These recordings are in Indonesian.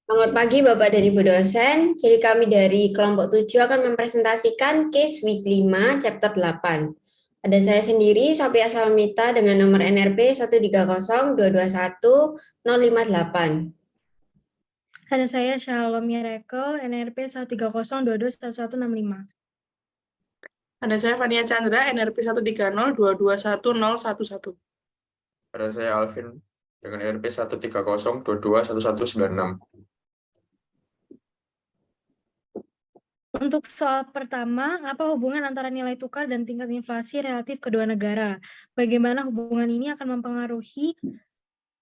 Selamat pagi Bapak dan Ibu dosen. Jadi kami dari kelompok 7 akan mempresentasikan case week 5 chapter 8. Ada saya sendiri, Sophia Salmita dengan nomor NRP 130221058. Ada saya Shalom Miracle, NRP 130221165. Ada saya Fania Chandra, NRP 130221011. Ada saya Alvin dengan NRP 130221196. Untuk soal pertama, apa hubungan antara nilai tukar dan tingkat inflasi relatif kedua negara? Bagaimana hubungan ini akan mempengaruhi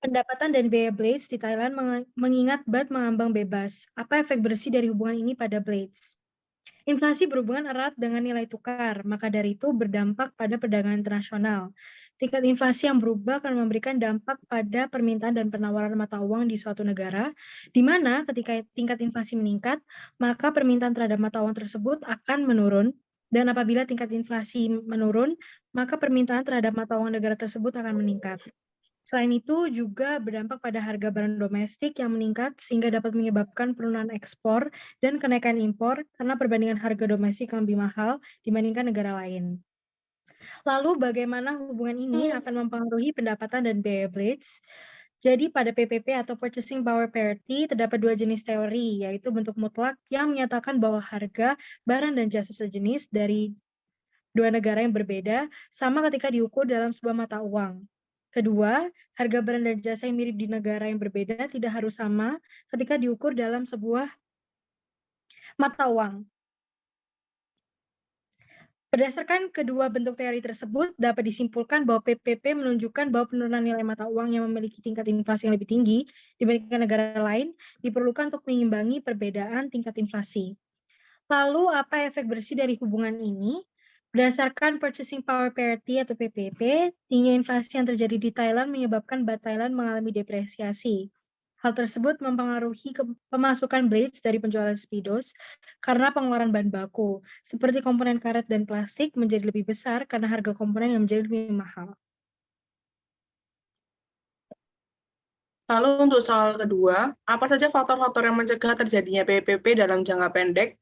pendapatan dan biaya Blades di Thailand mengingat baht mengambang bebas? Apa efek bersih dari hubungan ini pada Blades? Inflasi berhubungan erat dengan nilai tukar, maka dari itu berdampak pada perdagangan internasional. Tingkat inflasi yang berubah akan memberikan dampak pada permintaan dan penawaran mata uang di suatu negara, di mana ketika tingkat inflasi meningkat, maka permintaan terhadap mata uang tersebut akan menurun, dan apabila tingkat inflasi menurun, maka permintaan terhadap mata uang negara tersebut akan meningkat. Selain itu juga berdampak pada harga barang domestik yang meningkat sehingga dapat menyebabkan penurunan ekspor dan kenaikan impor karena perbandingan harga domestik yang lebih mahal dibandingkan negara lain. Lalu bagaimana hubungan ini akan mempengaruhi pendapatan dan biaya Blades? Jadi pada PPP atau Purchasing Power Parity terdapat dua jenis teori, yaitu bentuk mutlak yang menyatakan bahwa harga barang dan jasa sejenis dari dua negara yang berbeda sama ketika diukur dalam sebuah mata uang. Kedua, harga barang dan jasa yang mirip di negara yang berbeda tidak harus sama ketika diukur dalam sebuah mata uang. Berdasarkan kedua bentuk teori tersebut, dapat disimpulkan bahwa PPP menunjukkan bahwa penurunan nilai mata uang yang memiliki tingkat inflasi yang lebih tinggi dibandingkan negara lain diperlukan untuk mengimbangi perbedaan tingkat inflasi. Lalu, apa efek bersih dari hubungan ini? Berdasarkan Purchasing Power Parity atau PPP, tingginya inflasi yang terjadi di Thailand menyebabkan baht Thailand mengalami depresiasi. Hal tersebut mempengaruhi pemasukan Blades dari penjualan Speedos karena pengeluaran bahan baku, seperti komponen karet dan plastik menjadi lebih besar karena harga komponen yang menjadi lebih mahal. Lalu untuk soal kedua, apa saja faktor-faktor yang mencegah terjadinya PPP dalam jangka pendek?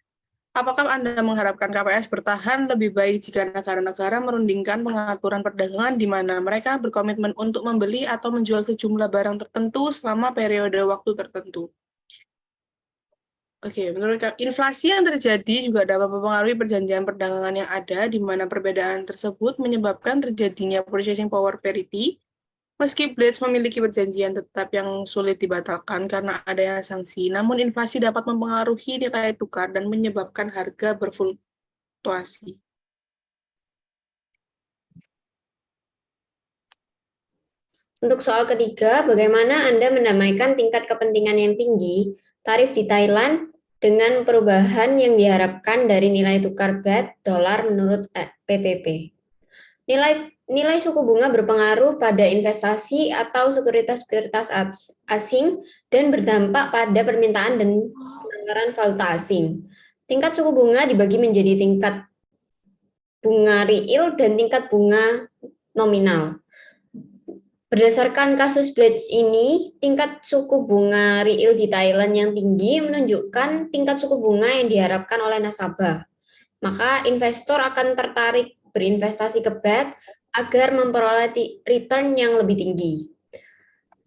Apakah Anda mengharapkan KPS bertahan lebih baik jika negara-negara merundingkan pengaturan perdagangan di mana mereka berkomitmen untuk membeli atau menjual sejumlah barang tertentu selama periode waktu tertentu? Oke, menurut inflasi yang terjadi juga dapat mempengaruhi perjanjian perdagangan yang ada, di mana perbedaan tersebut menyebabkan terjadinya purchasing power parity. Meski Blades memiliki perjanjian tetap yang sulit dibatalkan karena adanya sanksi, namun inflasi dapat mempengaruhi nilai tukar dan menyebabkan harga berfluktuasi. Untuk soal ketiga, bagaimana Anda mendamaikan tingkat kepentingan yang tinggi tarif di Thailand dengan perubahan yang diharapkan dari nilai tukar baht dolar menurut PPP? Nilai suku bunga berpengaruh pada investasi atau sekuritas-sekuritas asing dan berdampak pada permintaan dan penawaran valuta asing. Tingkat suku bunga dibagi menjadi tingkat bunga real dan tingkat bunga nominal. Berdasarkan kasus Blades ini, tingkat suku bunga real di Thailand yang tinggi menunjukkan tingkat suku bunga yang diharapkan oleh nasabah. Maka investor akan tertarik berinvestasi ke baht agar memperoleh return yang lebih tinggi.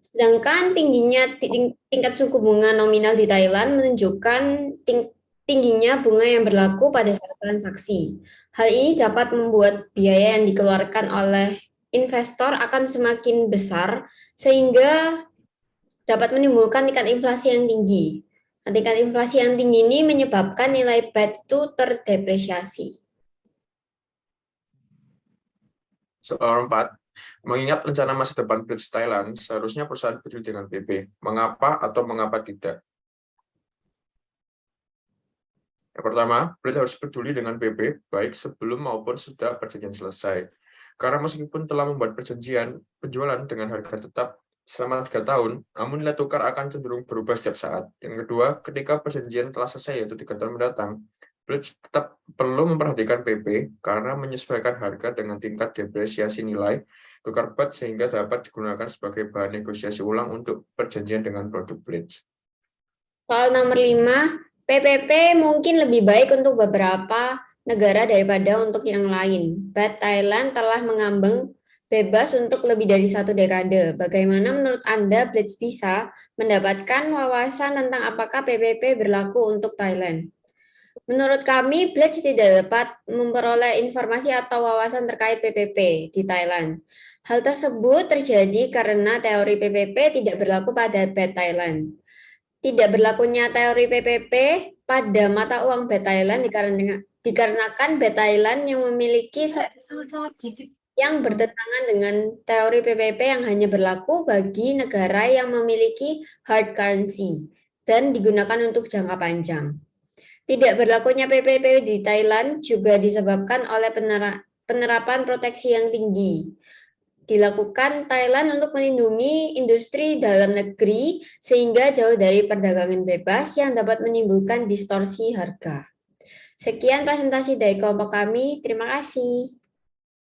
Sedangkan tingginya tingkat suku bunga nominal di Thailand menunjukkan tingginya bunga yang berlaku pada saat transaksi. Hal ini dapat membuat biaya yang dikeluarkan oleh investor akan semakin besar sehingga dapat menimbulkan tingkat inflasi yang tinggi. Nah, tingkat inflasi yang tinggi ini menyebabkan nilai baht itu terdepresiasi. Soal 4. Mengingat rencana masa depan Blades Thailand, seharusnya perusahaan peduli dengan PP. Mengapa atau mengapa tidak? Yang pertama, Blades harus peduli dengan PP baik sebelum maupun setelah perjanjian selesai. Karena meskipun telah membuat perjanjian penjualan dengan harga tetap selama 3 tahun, namun nilai tukar akan cenderung berubah setiap saat. Yang kedua, ketika perjanjian telah selesai yaitu 3 tahun mendatang, Blades tetap perlu memperhatikan PP karena menyesuaikan harga dengan tingkat depresiasi nilai tukar baht sehingga dapat digunakan sebagai bahan negosiasi ulang untuk perjanjian dengan produk Blades. Soal nomor 5, PPP mungkin lebih baik untuk beberapa negara daripada untuk yang lain. But Thailand telah mengambang bebas untuk lebih dari 1 dekade. Bagaimana menurut Anda Blitz bisa mendapatkan wawasan tentang apakah PPP berlaku untuk Thailand? Menurut kami, Blitz tidak dapat memperoleh informasi atau wawasan terkait PPP di Thailand. Hal tersebut terjadi karena teori PPP tidak berlaku pada BET Thailand. Tidak berlakunya teori PPP pada mata uang BET Thailand dikarenakan BET Thailand yang memiliki yang bertentangan dengan teori PPP yang hanya berlaku bagi negara yang memiliki hard currency dan digunakan untuk jangka panjang. Tidak berlakunya PPP di Thailand juga disebabkan oleh penerapan proteksi yang tinggi dilakukan Thailand untuk melindungi industri dalam negeri sehingga jauh dari perdagangan bebas yang dapat menimbulkan distorsi harga. Sekian presentasi dari kelompok kami. Terima kasih.